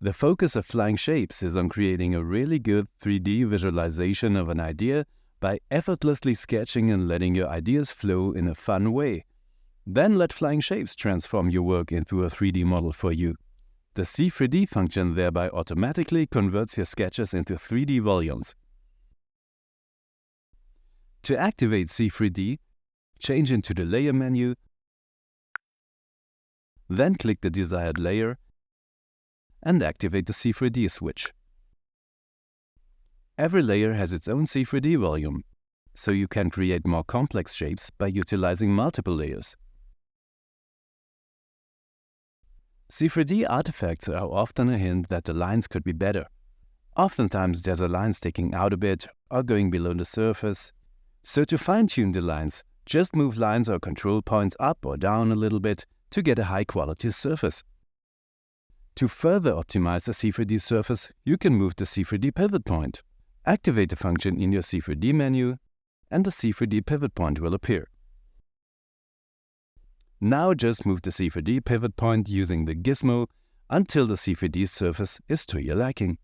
The focus of Flyingshapes is on creating a really good 3D visualization of an idea by effortlessly sketching and letting your ideas flow in a fun way. Then let Flyingshapes transform your work into a 3D model for you. The C3D function thereby automatically converts your sketches into 3D volumes. To activate C3D, change into the Layer menu, then click the desired layer and activate the C3D switch. Every layer has its own C3D volume, so you can create more complex shapes by utilizing multiple layers. C3D artifacts are often a hint that the lines could be better. Oftentimes there's a line sticking out a bit or going below the surface. So to fine-tune the lines, just move lines or control points up or down a little bit to get a high-quality surface. To further optimize the C3D surface, you can move the C3D pivot point. Activate the function in your C3D menu, and the C3D pivot point will appear. Now just move the C3D pivot point using the gizmo until the C3D surface is to your liking.